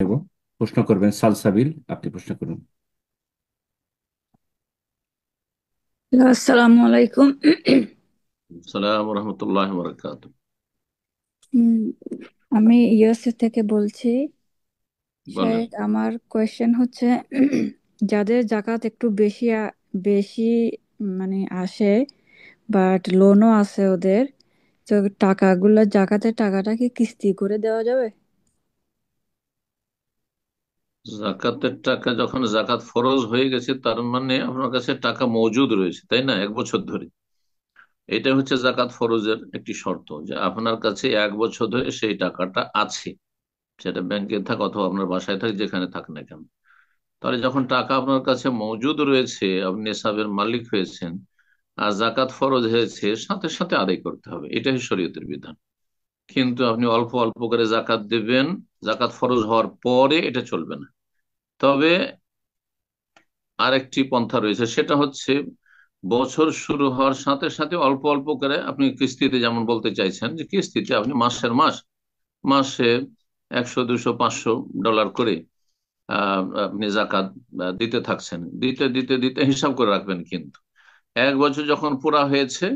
নেব। প্রশ্ন করবেন সালসাবিল, আপনি প্রশ্ন করুন। আসসালামু আলাইকুম। সালাম রহমতুল্লাহ বরকাত। উম, আমি ইউএসএ থেকে বলছি। বলেন। শেখ, আমার কোয়েশ্চেন হচ্ছে যাদের জাকাত একটু বেশি মানে আসে, বাট লোনও আছে ওদের, তো জাকাতের টাকাটা কি কিস্তি করে দেওয়া যাবে? জাকাতের টাকা যখন জাকাত ফরজ হয়ে গেছে তার মানে আপনার কাছে টাকা মজুদ রয়েছে, তাই না? 1 বছর ধরে। এটা হচ্ছে জাকাত ফরজের একটি শর্ত, যে আপনার কাছে 1 বছর ধরে সেই টাকাটা আছে, সেটা ব্যাংকে থাক অথবা আপনার বাসায় থাক, যেখানে থাক না কেন। তাহলে যখন টাকা আপনার কাছে মজুদ রয়েছে, আপনি নেশাবের মালিক হয়েছেন, আর জাকাত ফরজ হয়েছে, সাথে সাথে আদায় করতে হবে, এটাই শরীয়তের বিধান। কিন্তু আপনি অল্প অল্প করে জাকাত দেবেন, জাকাত ফরজ হওয়ার পরে এটা চলবে না। তবে আরেকটি পন্থা রয়েছে, সেটা হচ্ছে বছর শুরু হওয়ার সাথে সাথে অল্প অল্প করে আপনি কিস্তিতে, যেমন বলতে চাইছেন যে কিস্তিতে আপনি মাসে 100 200 500 ডলার করে আপনি জাকাত দিতে থাকছেন, দিতে দিতে দিতে হিসাব করে রাখবেন। কিন্তু 1 বছর যখন পুরা হয়েছে,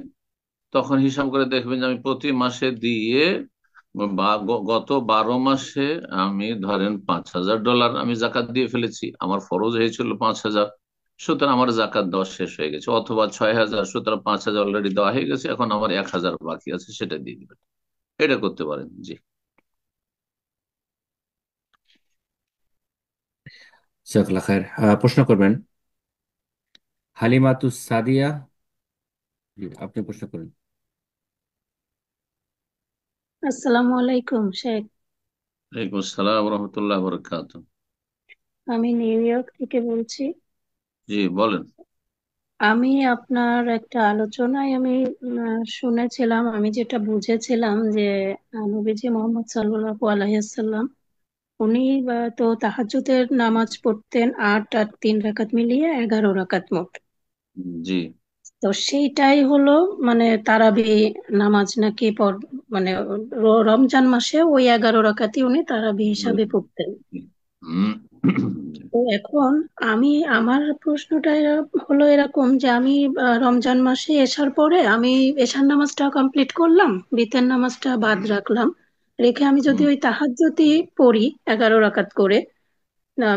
তখন হিসাব করে দেখবেন যে আমি প্রতি মাসে দিয়ে গত 12 মাসে আমি ধরেন 5,000 ডলার আমি জাকাত দিয়ে ফেলেছি, আমার ফরজ হয়েছিল 5,000, সুতরাং আমার জাকাত দেওয়া শেষ হয়ে গেছে। অথবা 6,000, সুতরাং 5,000 অলরেডি দেওয়া হয়ে গেছে, এখন আমার 1,000 বাকি আছে, সেটা দিয়ে দিবেন। এটা করতে পারেন, জি। জাজাকাল্লাহ খায়ের। প্রশ্ন করবেন হালিমাতুস সাদিয়া। জি, আপনি প্রশ্ন করুন। আসসালামু আলাইকুম শেখ। ওয়ালাইকুম আসসালাম রহমতুল্লাহ বরকাত। আমি নিউ ইয়র্ক থেকে বলছি। জি, বলেন। আমি আপনার একটা আলোচনায় আমি শুনেছিলাম, আমি যেটা বুঝেছিলাম যে নবীজি মোহাম্মদ সাল্লাল্লাহু আলাইহি সাল্লাম উনি তো তাহাজ্জুদের নামাজ পড়তেন 8 আর 3 রাকাত মিলিয়ে 11 রাকাত মোট। জি। তো সেইটাই হলো মানে তারাবি নামাজ নাকি মানে রমজান মাসে ওই 11 রাকাতই উনি তারাবি হিসাবে পড়তেন। হুম। তো এখন আমি আমার প্রশ্নটা হলো এরকম যে আমি রমজান মাসে এসার পরে আমি এশার নামাজটা কমপ্লিট করলাম, বিতের নামাজটা বাদ রাখলাম, রেখে আমি যদি হুম। ওই তাহাজ্জুদই পড়ি 11 রাকাত করে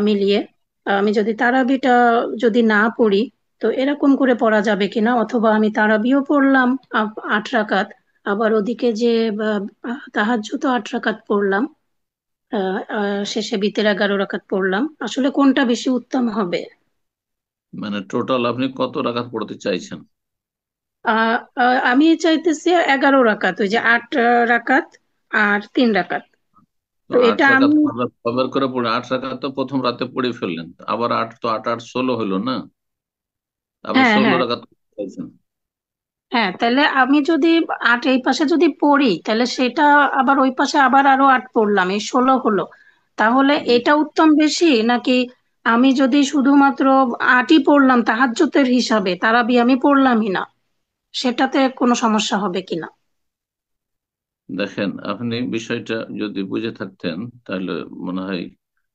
মিলিয়ে, আমি যদি তারাবিটা যদি না পড়ি, তো এরকম করে পড়া যাবে কিনা? অথবা আমি তারাবিও পড়লাম 8 রাকাত, আবার ওদিকে যে তাহাজ্জুদও 8 রাকাত পড়লাম, শেষে বিতের 11 রাকাত পড়লাম, আসলে কোনটা বেশি উত্তম হবে? মানে টোটাল আপনি কত রাকাত পড়তে চাইছেন? আমি চাইতেছি 11 রাকাত, ওই যে 8 রাকাত আর 3 রাকাত। তো তো আট এটা রাকাত আমি, কবার করে পড়ে? 8 রাকাত তো প্রথম রাতে পড়ে ফেললেন, আবার আট তো 8 8 16 হলো না? আপনি হ্যাঁ, 16 রাকাত চাইছেন? হ্যাঁ, তাহলে আমি যদি 8 এই পাশে যদি পড়ি, তাহলে সেটা আবার ওই পাশে আবার আরো 8 পড়লাম, এই 16 হলো। তাহলে জি। এটা উত্তম বেশি, নাকি আমি যদি শুধুমাত্র 8ই পড়লাম তাহাজ্জুদের হিসাবে, তারাবি আমি পড়লামই না, সেটাতে কোনো সমস্যা হবে কিনা? দেখেন, আপনি বিষয়টা যদি বুঝে থাকতেন তাহলে মনে হয়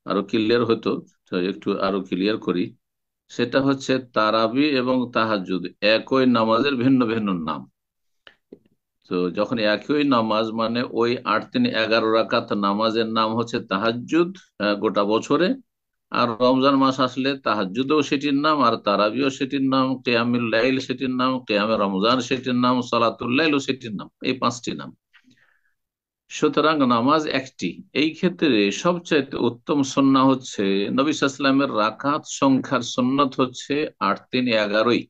আরো ক্লিয়ার হতো। তো একটু আরো ক্লিয়ার করি। সেটা হচ্ছে তারাবি এবং তাহাজ্জুদ একই নামাজের ভিন্ন ভিন্ন নাম। তো যখন একই নামাজ, মানে ওই 8 3 11 রাকাত নামাজের নাম হচ্ছে তাহাজ্জুদ গোটা বছরে। আর রমজান মাস আসলে তাহাজ্জুদও সেটির নাম, আর তারাবিও সেটির নাম, কিয়ামুল লাইল সেটির নাম, কিয়ামে রমজান সেটির নাম, সালাতুল লাইলও সেটির নাম, এই 5টি নাম। সুতরাং নামাজ একটি। এই ক্ষেত্রে সবচাইতে উত্তম সুন্নাহ হচ্ছে, নবী সাল্লাল্লাহু আলাইহি ওয়াসাল্লামের রাকাত সংখ্যার সুন্নত হচ্ছে 8 3 11।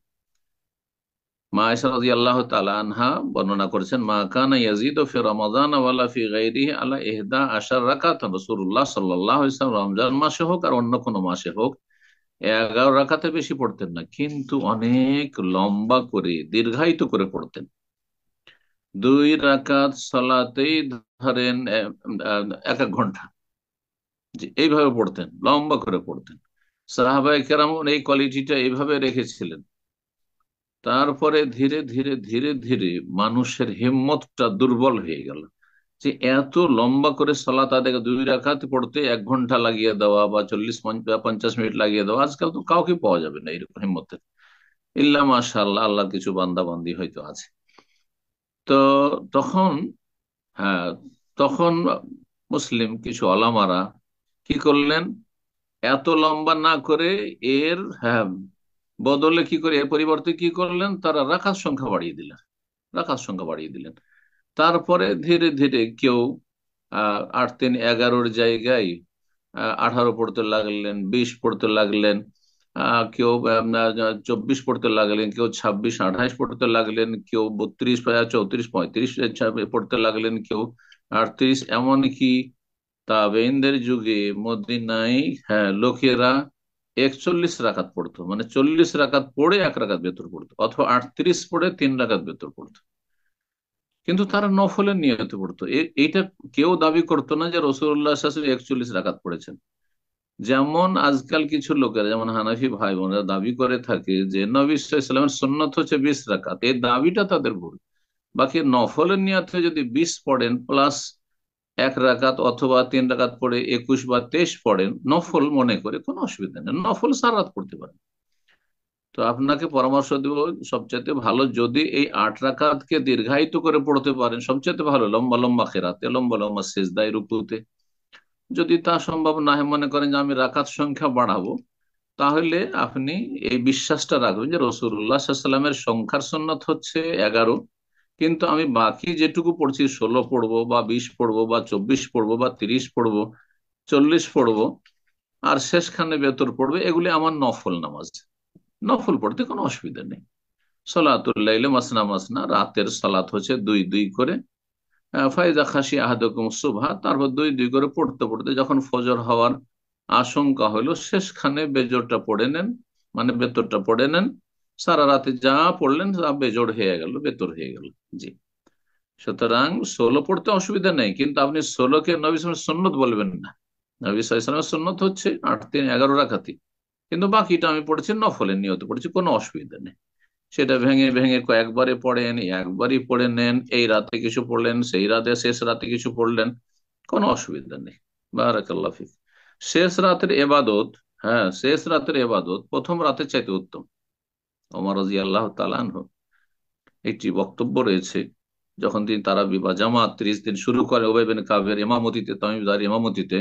মা আয়েশা রাদিয়াল্লাহু তাআলা আনহা বর্ণনা করেছেন, মা কানা ইয়াজিদু ফি রমাদান ওয়ালা ফি গায়রিহি আলা 11 রাকাত। রাসূলুল্লাহ সাল্লাল্লাহু আলাইহি ওয়াসাল্লাম রমজান মাসে হোক আর অন্য কোনো মাসে হোক 11 রাকাতের বেশি পড়তেন না, কিন্তু অনেক লম্বা করে দীর্ঘায়িত করে পড়তেন। 2 রাকাত সালাতেই ধরেন 1 1 ঘন্টা, যে এইভাবে পড়তেন, লম্বা করে পড়তেন। সাহাবায়ে কেরাম এই কোয়ালিটিটা এইভাবে রেখেছিলেন। তারপরে ধীরে ধীরে ধীরে ধীরে মানুষের হিম্মতটা দুর্বল হয়ে গেল। যে এত লম্বা করে সালাত আদায় 2 রাকাত পড়তে 1 ঘন্টা লাগিয়ে দেওয়া বা 40-50 মিনিট লাগিয়ে দেওয়া, আজকাল তো কাউকে পাওয়া যাবে না এরকম হিম্মতের, ইল্লা মাশাআল্লাহ, আল্লাহর কিছু বান্দা বান্দি হয়তো আছে। তো তখন, হ্যাঁ, তখন মুসলিম কিছু ওলামারা কি করলেন, এত লম্বা না করে এর, হ্যাঁ, বদলে কি করে, এর পরিবর্তে কি করলেন, তারা রাকাত সংখ্যা বাড়িয়ে দিলেন, রাকাত সংখ্যা বাড়িয়ে দিলেন। তারপরে ধীরে ধীরে কেউ 8-3-11-র জায়গায় 18 পড়তে লাগলেন, 20 পড়তে লাগলেন, কেউ 24 পড়তে লাগলেন, কেউ 26-28 পড়তে লাগলেন, কেউ 32-34-35 পড়তে লাগলেন, কেউ 38, এমনকি তাবেইনদের যুগে মদিনায়, হ্যাঁ, লোকেরা 41 রাকাত পড়তো, মানে 40 রাকাত পড়ে 1 রাকাত বেতর পড়তো, অথবা 38 পড়ে 3 রাকাত বেতর পড়তো। কিন্তু তারা নফলের নিয়তে পড়তো। এইটা কেউ দাবি করতো না যে রাসূলুল্লাহ সাল্লাল্লাহু আলাইহি ওয়াসাল্লাম 41 রাকাত পড়েছেন। যেমন আজকাল কিছু লোকেরা, যেমন হানাফি ভাই বোনেরা দাবি করে থাকে যে নবী সাল্লাল্লাহু আলাইহি ওয়াসাল্লামের সুন্নত হচ্ছে 20 রাকাত, এই দাবিটা তাদের ভুল। বাকি নফলের নিয়তে যদি 20 পড়েন প্লাস 1 রাকাত, অথবা 3 রাকাত পড়ে 21 বা 23 পড়েন নফল মনে করে, কোনো অসুবিধা নেই, নফল সারা রাত পড়তে পারেন। তো আপনাকে পরামর্শ দেব, সবচাইতে ভালো যদি এই 8 রাকাতকে দীর্ঘায়িত করে পড়তে পারেন, সবচাইতে ভালো লম্বা লম্বা খেরাতে, লম্বা লম্বা সেজদায়, রুকুতে। যদি তা সম্ভব না হয়, মনে করেন যে আমি রাকাত সংখ্যা বাড়াবো, তাহলে আপনি এই বিশ্বাসটা রাখবেন যে রাসূলুল্লাহ সাল্লাল্লাহু আলাইহি ওয়াসাল্লামের সংখ্যার সুন্নাত হচ্ছে 11, কিন্তু আমি বাকি যেটুকু পড়ছি, 16 পড়বো বা 20 পড়বো বা 24 পড়বো বা 30 পড়বো, 40 পড়বো, আর শেষখানে বেতর পড়বে, এগুলি আমার নফল নামাজ। নফল পড়তে কোনো অসুবিধা নেই। সলাতুল লাইলে মাসনা মাসনা, রাতের সালাত হচ্ছে 2 2 করে। ফাইজা খাসি আহাদুকুম সুবহা, তারপর 2 2 করে পড়তে পড়তে যখন ফজর হওয়ার আশঙ্কা হলো, শেষখানে বেজরটা পড়ে নেন, মানে বেতরটা পড়ে নেন। সারা রাতে যা পড়লেন তা বেজর হয়ে গেল, বেতর হয়ে গেল। জি। সুতরাং 16 পড়তে অসুবিধা নেই, কিন্তু আপনি 16-কে নবী সাল্লাল্লাহু আলাইহি ওয়াসাল্লামের সুন্নত বলবেন না। নবী সাল্লাল্লাহু আলাইহি ওয়াসাল্লামের সুন্নত হচ্ছে 8-3-11 রাকাতি, কিন্তু বাকিটা আমি পড়েছি নফলের নিয়ত পড়েছি, কোনো অসুবিধা নেই। সেটা ভেঙে ভেঙে কয়েকবারে পড়েন, একবারই পড়ে নেন, এই রাতে কিছু পড়লেন, সেই রাতে শেষ রাতে কিছু পড়লেন, কোনো অসুবিধা নেই। বারাকাল্লাহ ফিক। শেষ রাতের এবাদত, হ্যাঁ, শেষ রাতের এবাদত প্রথম রাতের চাইতে উত্তম। ওমর রাদিয়াল্লাহু তাআলা আনহু একটি বক্তব্য রয়েছে, যখন তিনি তারাবি বা জামাত 30 দিন শুরু করে উবাই বিন কাবের ইমামতিতে, তামিমদার ইমামতিতে,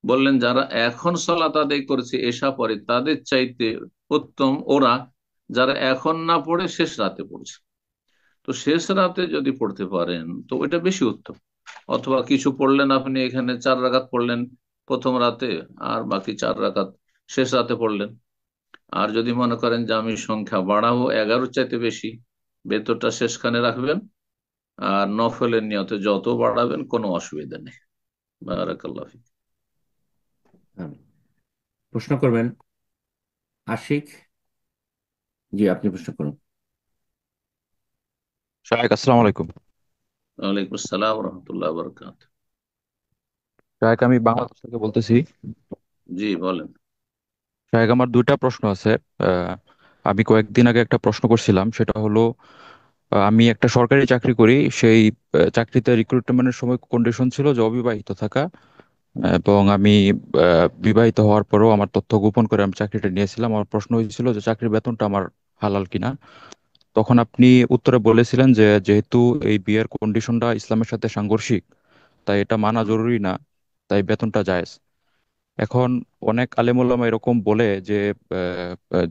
বললেন যারা এখন সালাত আদায় করেছে এশা পরে, তাদের চাইতে উত্তম ওরা যারা এখন না পড়ে শেষ রাতে পড়ছে। তো শেষ রাতে যদি পড়তে পারেন তো ওইটা বেশি উত্তম। অথবা কিছু পড়লেন আপনি, এখানে 4 রাকাত পড়লেন প্রথম রাতে, আর বাকি 4 রাকাত শেষ রাতে পড়লেন। আর যদি মনে করেন যে আমি সংখ্যা বাড়াবো 11 চাইতে বেশি, বেতরটা শেষখানে রাখবেন, আর নফলের নিয়তে যত বাড়াবেন কোনো অসুবিধা নেই। বারাকাল্লাহ ফিক। হ্যাঁ, প্রশ্ন করবেন আশিক। জি, আপনি প্রশ্ন করুন। শাহেক আসসালামু আলাইকুম। ওয়ালাইকুম আসসালাম রহমতুল্লাহ বরকাত। শাহেক, আমি বাংলাদেশ থেকে বলতেছি। জি বলেন। শাহেক, আমার দুইটা প্রশ্ন আছে। আহ, আমি কয়েকদিন আগে একটা প্রশ্ন করছিলাম, সেটা হলো আমি একটা সরকারি চাকরি করি। সেই চাকরিতে রিক্রুটমেন্টের সময় কন্ডিশন ছিল যে অবিবাহিত থাকা, এবং আমি বিবাহিত হওয়ার পরেও আমার তথ্য গোপন করে আমি চাকরিটা নিয়েছিলাম। আমার প্রশ্ন হয়েছিল যে চাকরির বেতনটা আমার হালাল কিনা। তখন আপনি উত্তরে বলেছিলেন যে যেহেতু এই বিয়ের কন্ডিশনটা ইসলামের সাথে সাংঘর্ষিক, তাই এটা মানা হুম। জরুরি না, তাই বেতনটা জায়েজ। এখন অনেক আলেম ওলামা এরকম বলে যে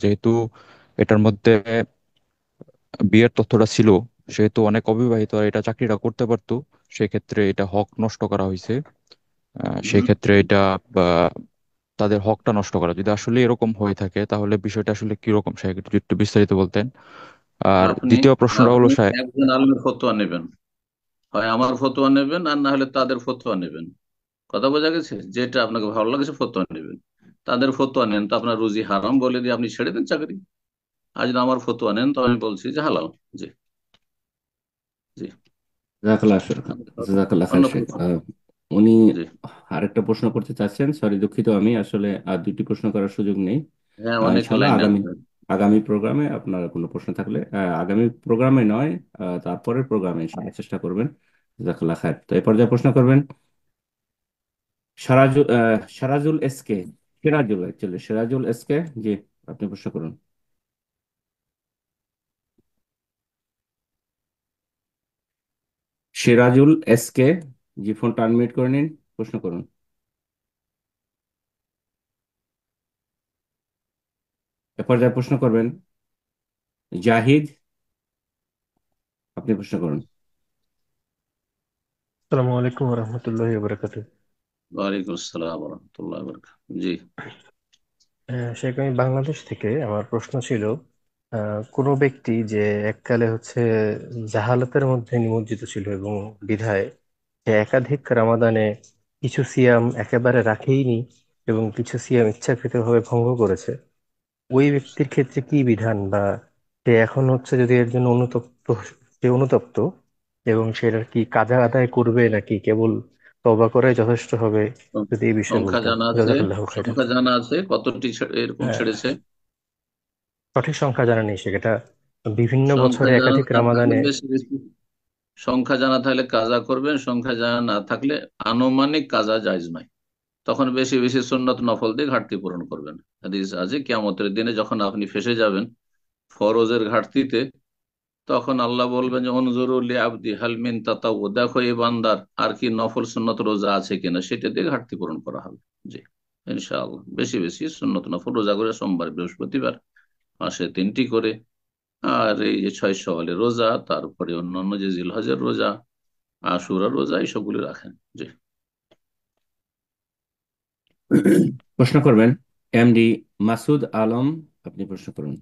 যেহেতু এটার মধ্যে বিয়ের তথ্যটা ছিল, সেহেতু অনেক অবিবাহিত এটা চাকরিটা করতে পারতো, সেক্ষেত্রে এটা হক নষ্ট করা হয়েছে। সেই হুম। ক্ষেত্রে এটা আহ, তাদের হকটা নষ্ট করা, যদি আসলে এরকম হয়ে থাকে তাহলে বিষয়টা আসলে কিরকম, সে একটু একটু বিস্তারিত বলতেন। আর আপনি দ্বিতীয় প্রশ্নটা হলো আপনি একজন আলেমের ফতোয়া নেবেন, হয় আমার ফতোয়া নেবেন আর না হলে তাদের ফতোয়া নেবেন। কথা বোঝা গেছে? যেটা আপনাকে ভালো লাগছে ফতোয়া নেবেন। তাদের ফতোয়া নেন তো আপনার রুজি হারাম বলে দিয়ে আপনি ছেড়ে দেন চাকরি। আর যদি আমার ফতোয়া নেন তো আমি বলছি যে হালাল। জি। জি। জাজাকাল্লাহ জাজাকাল্লাহ অন্য খায়ের শেখ। প্রশ্ন। উনি জি। আরেকটা প্রশ্ন করতে চাচ্ছেন, সরি দুঃখিত, আমি আসলে আর দুটি প্রশ্ন করার সুযোগ নেই। হ্যাঁ, অনেক ইনশাল্লাহ লাইন আগামী আছে। আগামী প্রোগ্রামে আপনার কোনো প্রশ্ন থাকলে, আগামী প্রোগ্রামে নয়, তারপরের প্রোগ্রামে ইনশাল্লাহ চেষ্টা করবেন জাজাকাল্লাহ খায়ের। তো এই পর্যায়ে প্রশ্ন করবেন Sarajul SK, Sirajul actually, Sirajul SK. জি, আপনি প্রশ্ন করুন। সিরাজুল এসকে, জি ফোনটা আনমিউট করে নিন, প্রশ্ন করুন। এ পর্যায়ে প্রশ্ন করবেন জাহিদ, আপনি প্রশ্ন করুন। আসসালামু আলাইকুম রহমতুল্লাহি বারাকাতুহু। ওয়ালাইকুম আসসালাম রহমতুল্লাহ বরকাতুহু। জি। শেখ, আমি বাংলাদেশ থেকে, আমার প্রশ্ন ছিল কোনো ব্যক্তি যে এককালে জাহালাতের মধ্যে নিমজ্জিত ছিল এবং বিধায় সে একাধিক রামাদানে কিছু সিয়াম একেবারে রাখেইনি এবং কিছু সিয়াম ইচ্ছাকৃতভাবে ভঙ্গ করেছে, ওই ব্যক্তির ক্ষেত্রে কি বিধান, বা সে এখন যদি এর জন্য অনুতপ্ত এবং সেটার কি কাজা আদায় করবে নাকি কেবল তওবা করাই যথেষ্ট হবে, যদি এই বিষয়ে সংখ্যা বলতেন। জানা আছে? জাযাকাল্লাহু খাইরান। সংখ্যা জানা আছে কতটি এরকম আহ, ছেড়েছে? সঠিক সংখ্যা জানা নেই সেটা, বিভিন্ন সংখ্যা বছরে জানা একাধিক না থাকলে রামাদানে। বেশি বেশি, সংখ্যা জানা থাকলে কাজা করবেন, সংখ্যা জানা না থাকলে আনুমানিক কাজা জায়েজ নয়। তখন বেশি বেশি সুন্নত নফল দিয়ে ঘাটতি পূরণ করবেন। হাদিস আছে কিয়ামতের দিনে যখন আপনি ফেঁসে যাবেন ফরজের ঘাটতিতে, তখন আল্লাহ বলবেন যে অনজুরুল আবদি হাল মিন তাতাউ, দেখো এই বান্দার আর কি নফল সুন্নত রোজা আছে কিনা, সেটা দিয়ে ঘাটতি পূরণ করা হবে। জি, ইনশাআল্লাহ বেশি বেশি সুন্নত নফল রোজা করে, সোমবার বৃহস্পতিবার মাসে 3টি করে, আর এই যে 6 সওয়ালের রোজা, তারপরে অন্যান্য যে জিলহজের রোজা, আশুরার রোজা, এইসবগুলি রাখেন। জি। প্রশ্ন করবেন এমডি মাসুদ আলম, আপনি প্রশ্ন করুন।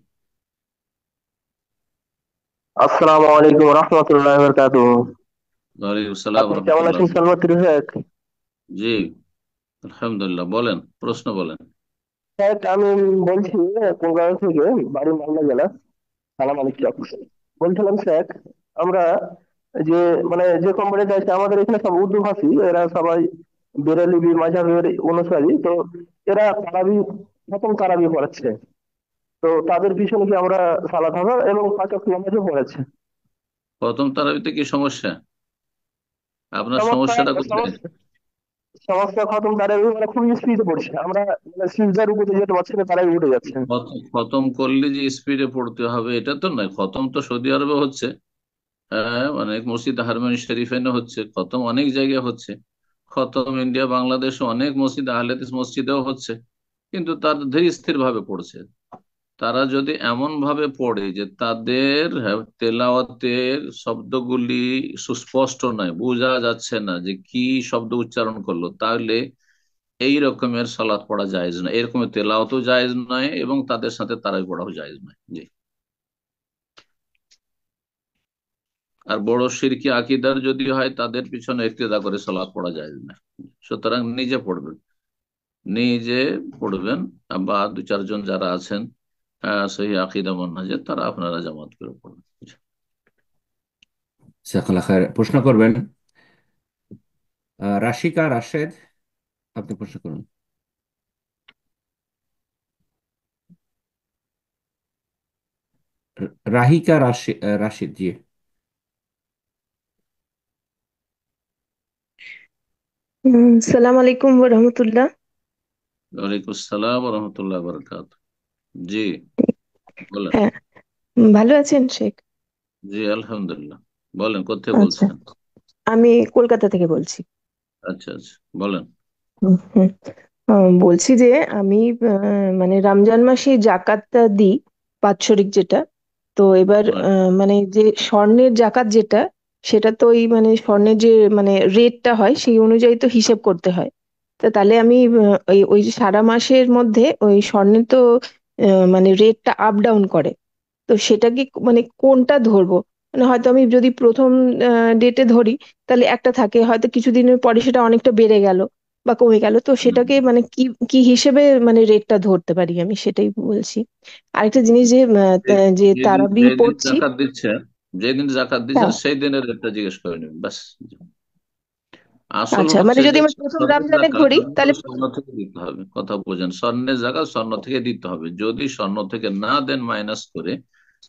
আসসালামু আলাইকুম রহমতুল্লাহ বরকাতুহু। ওয়ালাইকুম আসসালাম আপনি কেমন রহমতুল্লাহ। আছেন সালমান শেখ? জি, আলহামদুলিল্লাহ। বলেন, প্রশ্ন বলেন। শেখ, আমি বলছি কোলকাতা থেকে, বাড়ি মালদা জেলা। সালাম আলাইকুম। বলছিলাম শেখ, আমরা যে যে কোম্পানিতে আছে আমাদের এখানে সব উর্দু ভাষী, এরা সবাই বেরেলিবি মাঝাবের অনুসারী। তো এরা প্রথম তারাবি পড়াচ্ছে। তো তাদের পিছনে কি আমরা সালাত হবে এবং 5 ওয়াক্ত নামাজও পড়াচ্ছে। প্রথম তারাবিতে কি সমস্যা? আপনার সমস্যা সমস্যাটা কোথায়? সমস্যা সমস্যা খতম তারাবি খুবই স্পিডে পড়ছে। আমরা সিজদার উপরে যেতে পারছি না, তারাবি উঠে যাচ্ছে। খতম করলে যে স্পিডে পড়তে হবে এটা তো নয়। খতম তো সৌদি আরবে হচ্ছে, হ্যাঁ, অনেক মসজিদ হারমানি শরীফেনে হচ্ছে, খতম অনেক জায়গায় হচ্ছে, খতম ইন্ডিয়া বাংলাদেশ অনেক মসজিদ আহলে হাদিস মসজিদেও হচ্ছে, কিন্তু তার ধীর স্থির ভাবে পড়ছে। তারা যদি এমন ভাবে পড়ে যে তাদের তেলাওয়াতের শব্দগুলি সুস্পষ্ট নয়, বোঝা যাচ্ছে না যে কি শব্দ উচ্চারণ করলো, তাহলে এই রকমের সালাত পড়া জায়েজ নয়, এরকমের তেলাওয়াতও জায়েজ নয়, এবং তাদের সাথে তারাই পড়াও জায়েজ নয়। জি। আর বড় শিরকি আকিদার যদি হয়, তাদের পিছনে ইক্তেদা করে সালাত পড়া জায়েজ নয়। সুতরাং নিজে পড়বেন, নিজে পড়বেন, বা 2-4 জন যারা আছেন সহি আকিদা মানহাজে, তারা আপনারা জামাত করে পড়বেন। জাজাকাল্লাহ খায়ের। প্রশ্ন করবেন রাশিকা রাশেদ, আপনি প্রশ্ন করুন। রাহিকা রাশিদ, জি। সালাম আলাইকুম রহমতুল্লাহ। ওয়ালাইকুম আসসালাম রহমতুল্লাহ বরকাত। জি, বলেন। হ্যাঁ, ভালো আছেন শেখ? জি, আলহামদুলিল্লাহ। বলেন, কোথায় আচ্ছা, বলছেন? আমি কলকাতা থেকে বলছি। আচ্ছা আচ্ছা, বলেন। হুম, হুম। বলছি যে আমি মানে রমজান মাসে জাকাতটা দিই, বাৎসরিক যেটা। তো এবার মানে যে স্বর্ণের জাকাত যেটা, সেটা তো ওই মানে স্বর্ণের যে মানে রেটটা হয় সেই অনুযায়ী তো হিসেব করতে হয়। তো তাহলে আমি ওই ওই যে সারা মাসের মধ্যে ওই স্বর্ণের তো মানে রেটটা আপ ডাউন করে। তো সেটা কি মানে কোনটা ধরবো? মানে হয়তো আমি যদি প্রথম ডেটে ধরি, তাহলে একটা থাকে, হয়তো কিছুদিনের পরে সেটা অনেকটা বেড়ে গেল বা কমে গেল, তো হুম। সেটাকে মানে কি কি হিসেবে মানে রেটটা ধরতে পারি, আমি সেটাই বলছি। আরেকটা জিনিস যে যে যেদিন তারাবি যেদিন পড়ছি। জাকাত দিচ্ছেন, যেদিন জাকাত দিচ্ছেন হ্যাঁ, সেই দিনের রেটটা জিজ্ঞেস করে নেবেন, ব্যাস। আসল আচ্ছা, মানে হচ্ছে যদি যে আমি প্রথম স্বর্ণের রমজানে জাকাত ধরি তাহলে স্বর্ণ থেকে দিতে হবে, কথা বোঝেন। স্বর্ণের জাকাত স্বর্ণ থেকে দিতে হবে। যদি স্বর্ণ থেকে না দেন মাইনাস করে,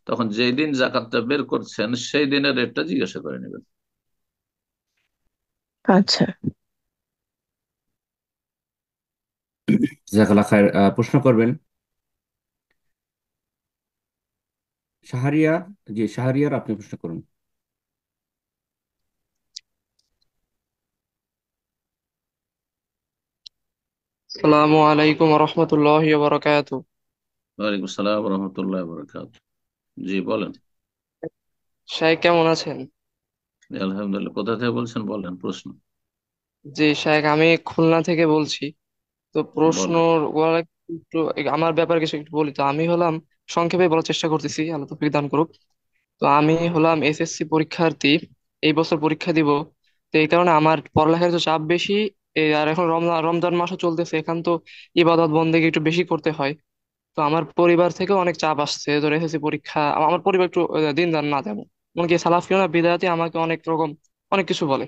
তখন যেই দিন জাকাতটা বের করছেন সেই দিনের রেটটা জিজ্ঞাসা করে নেবেন। আচ্ছা। জাজাকাল্লাহ খায়ের। প্রশ্ন করবেন শাহরিয়া। জি, শাহরিয়ার, আপনি প্রশ্ন করুন। আসসালামু আলাইকুম রহমতুল্লাহ বারাকাতু। ওয়ালাইকুম আসসালাম রহমতুল্লাহ বরকাত। জি বলেন। শাইখ কেমন আছেন? জি, আলহামদুলিল্লাহ। কোথা থেকে বলছেন, বলেন প্রশ্ন। জি শাইখ, আমি খুলনা থেকে বলছি। তো প্রশ্ন বলেন। একটু আমার ব্যাপারে কিছু একটু বলি। তো আমি হলাম, সংক্ষেপে বলার চেষ্টা করতেছি, আল্লাহ তৌফিক দান করুক। তো আমি হলাম এসএসসি পরীক্ষার্থী, এই বছর পরীক্ষা দিব। তো এই কারণে আমার পড়ালেখার তো চাপ বেশি। আর এখন রমজান রমজান মাসও চলতেছে, এখন তো ইবাদত বন্দেগী একটু বেশি করতে হয়। তো আমার পরিবার থেকে অনেক চাপ আসছে, ধরে এসেছি পরীক্ষা। আমার পরিবার একটু দিনদার না তেমন, এমনকি সালাফিও না, বিদায়াতি, আমাকে অনেক রকম অনেক কিছু বলে।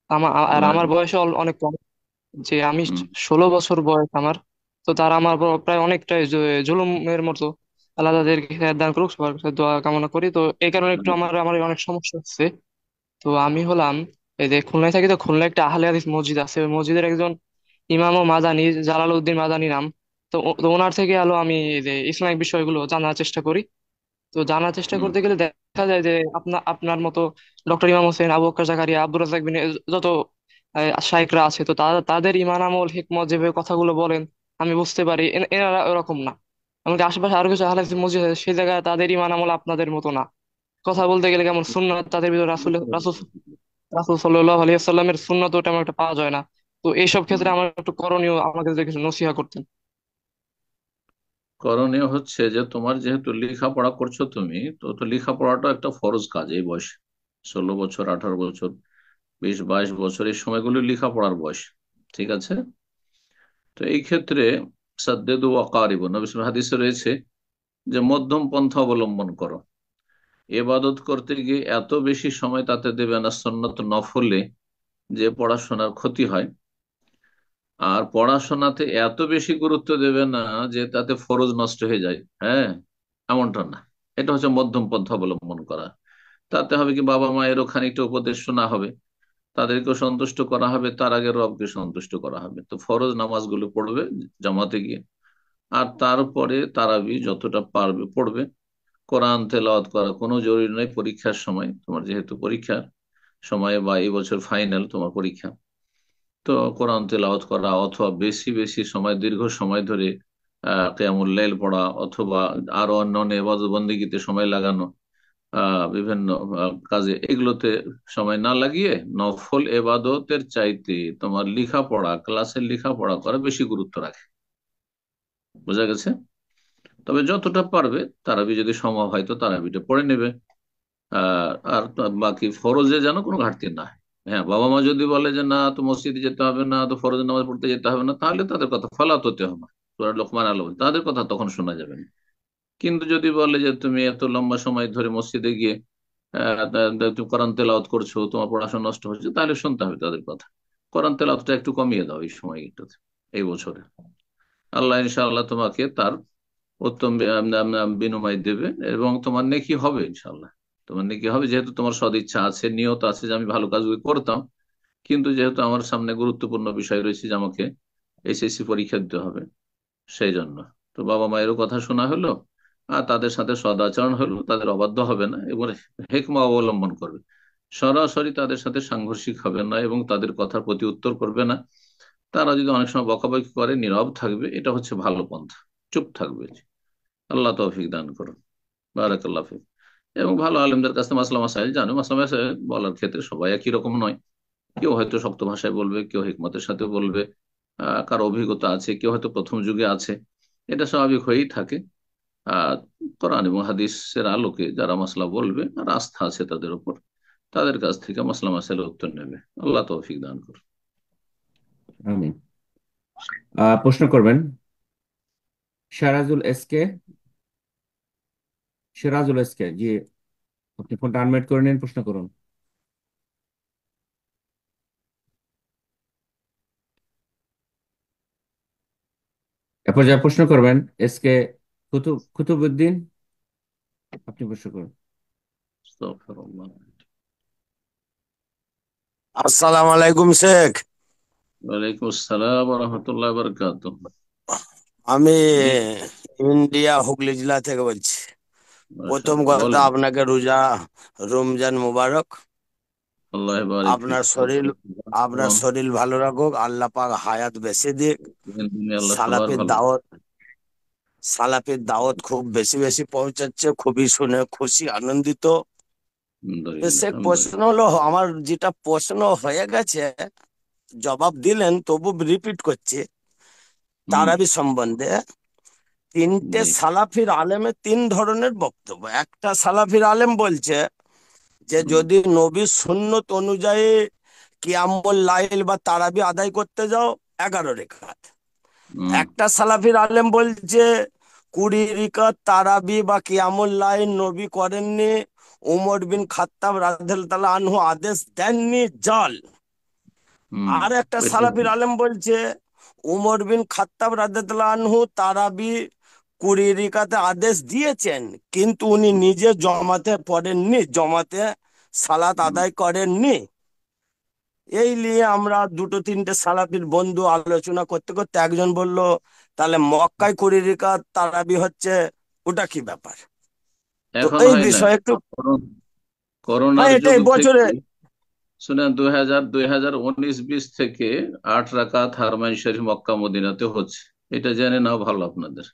আর না, আমার বয়স অনেক কম, যে আমি হুম, 16 বছর বয়স আমার। তো তারা আমার উপর প্রায় অনেকটাই জুলুমের মতো। আল্লাহ তাদেরকে হেদায়েত দান করুক, সবার কাছে দোয়া কামনা করি। তো এই কারণে একটু আমার আমার অনেক সমস্যা হচ্ছে। তো আমি হলাম, এই যে খুলনায় থাকি, তো খুলনায় একটা আহলে হাদিস মসজিদ আছে, ওই মসজিদের একজন ইমাম ও মাদানি, জালালউদ্দিন মাদানি নাম। তো ওনার থেকে আলো আমি এই যে ইসলামিক বিষয়গুলো জানার চেষ্টা করি। তো জানার চেষ্টা হুম, করতে গেলে দেখা যায় যে আপনার মতো ডক্টর ইমাম হোসেন, আবু বকর জাকারিয়া, আব্দুর রাজ্জাক বিন, যত শাইখরা আছে, তো তাদের ইমান আমল হিকমত যেভাবে কথাগুলো বলেন, আমি বুঝতে পারি এনারা এরকম না। এমনকি আশেপাশে আরো কিছু আহলে হাদিস মসজিদ আছে, সেই জায়গায় তাদের ইমান আমল আপনাদের মতো না। কথা বলতে গেলে কেমন সুন্নাত তাদের ভিতরে, রাসূল রাসূল রাসূল সাল্লাল্লাহু আলাইহি ওয়াসাল্লামের সুন্নাত তেমন একটা পাওয়া যায় না। তো এইসব ক্ষেত্রে হুম। আমার একটু করণীয়, আমাকে যদি কিছু নসিহা করতেন। করণীয় হচ্ছে যে তোমার যেহেতু লেখাপড়া করছো তুমি, তো তো লেখাপড়াটা একটা ফরজ কাজ এই বয়সে। 16 বছর, 18 বছর, 20, 22 বছর, এই সময়গুলো লেখাপড়ার বয়স। ঠিক আছে। তো এই ক্ষেত্রে সাদ্দেদু ওয়াকারিবু, নবী সাল্লাল্লাহু আলাইহি ওয়াসাল্লাম হাদিসে রয়েছে যে মধ্যম পন্থা অবলম্বন করো। এবাদত করতে গিয়ে এত বেশি সময় তাতে দেবে না সুন্নত নফলে, যে পড়াশোনার ক্ষতি হয়। আর পড়াশোনাতে এত বেশি গুরুত্ব দেবে না যে তাতে ফরজ নষ্ট হয়ে যায়। হ্যাঁ, এমনটা না। এটা হচ্ছে মধ্যম পন্থা অবলম্বন করা। তাতে হবে কি, বাবা মায়েরও খানিকটা উপদেশ শোনা হবে, তাদেরকেও সন্তুষ্ট করা হবে, তার আগে রবকে সন্তুষ্ট করা হবে। তো ফরজ নামাজগুলো পড়বে জামাতে গিয়ে। আর তারপরে তারাবি যতটা পারবে পড়বে। কোরআন তেলাওয়াত করা কোনো জরুরি নয় পরীক্ষার সময়, তোমার যেহেতু পরীক্ষার সময় বা এই বছর ফাইনাল তোমার পরীক্ষা। তো কোরআন তেলাওয়াত করা, অথবা বেশি বেশি সময়, দীর্ঘ সময় ধরে কিয়ামুল লাইল পড়া, অথবা আরো অন্যান্য ইবাদত বন্দেগীতে সময় লাগানো, বিভিন্ন কাজে, এগুলোতে সময় না লাগিয়ে নফল এবাদতের চাইতে তোমার লেখাপড়া, ক্লাসের লেখাপড়া করা বেশি গুরুত্ব রাখে। বোঝা গেছে? তবে যতটা পারবে তারাবি যদি সম্ভব হয় তো তারাবিটা পড়ে নেবে। আর তো বাকি ফরজে যেন কোনো ঘাটতি না হয়। হ্যাঁ, বাবা মা যদি বলে যে না, তো মসজিদে যেতে হবে না, তো ফরজ নামাজ পড়তে যেতে হবে না, তাহলে তাদের কথা ফালাত হতে হবে। সূরা লোকমান আলো, তাদের কথা তখন শোনা যাবে না। কিন্তু যদি বলে যে তুমি এত লম্বা সময় ধরে মসজিদে গিয়ে তুমি কোরআন তেলাওয়াত করছো, তোমার পড়াশোনা নষ্ট হচ্ছে, তাহলে শুনতে হবে তাদের কথা। কোরআন তেলাওয়াতটা একটু কমিয়ে দাও এই সময়টাতে, এই বছরে। আল্লাহ ইনশাআল্লাহ তোমাকে তার উত্তম বিনিময় দেবে, এবং তোমার নেকি হবে ইনশাআল্লাহ। তোমার নেকি হবে, যেহেতু তোমার সদিচ্ছা আছে, নিয়ত আছে যে আমি ভালো কাজগুলো করতাম, কিন্তু যেহেতু আমার সামনে গুরুত্বপূর্ণ বিষয় রয়েছে যে আমাকে এসএসসি পরীক্ষা দিতে হবে, সেই জন্য। তো বাবা মায়েরও কথা শোনা হলো, আর তাদের সাথে সদাচরণ হলো, তাদের অবাধ্য হবে না এবং হেকমা অবলম্বন করবে। সরাসরি তাদের সাথে সাংঘর্ষিক হবে না এবং তাদের কথার প্রতি উত্তর করবে না। তারা যদি অনেক সময় বকাবকি করে, নীরব থাকবে, এটা হচ্ছে ভালো পন্থা। চুপ থাকবে। আল্লাহ তৌফিক দান করুন। বারাকাল্লাহ ফিক। এবং ভালো আলেমদের কাছে মাসলা মাসাইল জানো, মাসলা মাসাইল বলার ক্ষেত্রে সবাই একই রকম নয়। কেউ হয়তো শক্ত ভাষায় বলবে, কেউ হিকমতের সাথে বলবে। কারো অভিজ্ঞতা আছে, কেউ হয়তো প্রথম যুগে আছে। এটা স্বাভাবিক হয়েই থাকে। আহ কোরআন এবং হাদিসের আলোকে যারা মাসলা বলবে আর আস্থা আছে তাদের উপর, তাদের কাছ থেকে মাসলা মাসাইলের উত্তর নেবে। আল্লাহ তৌফিক দান করুন। আমিন। প্রশ্ন করবেন সিরাজুল এসকে। সিরাজুল এসকে, জি, আপনি ফোনটা আনমিউট করে নিন, প্রশ্ন করুন। এরপর যা প্রশ্ন করবেন এসকে কুতুবুদ্দিন, আপনি প্রশ্ন করুন। আস্তাগফিরুল্লাহ। আসসালামু আলাইকুম শেখ। ওয়ালাইকুম আসসালাম ওয়া রাহমাতুল্লাহি ওয়া বারাকাতুহু। আমি জি, ইন্ডিয়া হুগলি জেলা থেকে বলছি। প্রথম মাশাআল্লাহ, কথা, বলেন। আপনাকে রমজান মুবারক। আল্লাহ বারিক ফিক। আপনার শরীর আপনার শরীর ভালো রাখুক, আল্লাহ পাক হায়াত বেশি দিক। আল্লাহ সবার সালাফির ভালো। দাওয়াত সালাফির দাওয়াত খুব বেশি বেশি পৌঁছাচ্ছে, খুবই শুনে খুশি আনন্দিত। আলহামদুলিল্লাহ, শেখ, প্রশ্ন আলহামদুলিল্লাহ। হলো, আমার যেটা প্রশ্ন হয়ে গেছে জবাব দিলেন, তবু রিপিট করছি। হুম। তারাবি সম্বন্ধে তিনটে জি। সালাফির আলেমের তিন ধরনের বক্তব্য। একটা সালাফির আলেম বলছে যে হুম। যদি নবীর সুন্নত অনুযায়ী কিয়ামুল লাইল বা তারাবি আদায় করতে যাও 11 রেখাত। হুম। একটা সালাফির আলেম বলছে 20 রেখাত তারাবি বা কিয়ামুল লাইল নবী করেননি, উমর বিন খাত্তাব রাদিয়াল্লাহু আনহু আদেশ দেননি, জাল। হুম। আর একটা এটা সালাফির আলেম বলছে উমর বিন খাত্তাব রাদিয়াল্লাহু আনহু তারাবি 20 রেখাতে আদেশ দিয়েছেন, কিন্তু উনি নিজে জমাতে পড়েননি, জমাতে সালাত হুম। আদায় করেননি। এই নিয়ে আমরা দুটো তিনটে সালাফির বন্ধু আলোচনা করতে করতে একজন বলল, তাহলে মক্কায় 20 রেখাত তারাবি হচ্ছে, ওটা কি ব্যাপার? তো এখন এই হয় না। বিষয়ে একটু। হ্যাঁ, করোনার এটাই যুগ বছরে। থেকে শুনেন, 2019-20 থেকে 8 রাকাত হারমাইন শরীফ মক্কা মদিনাতে হচ্ছে। এটা জেনে নাও ভালো আপনাদের,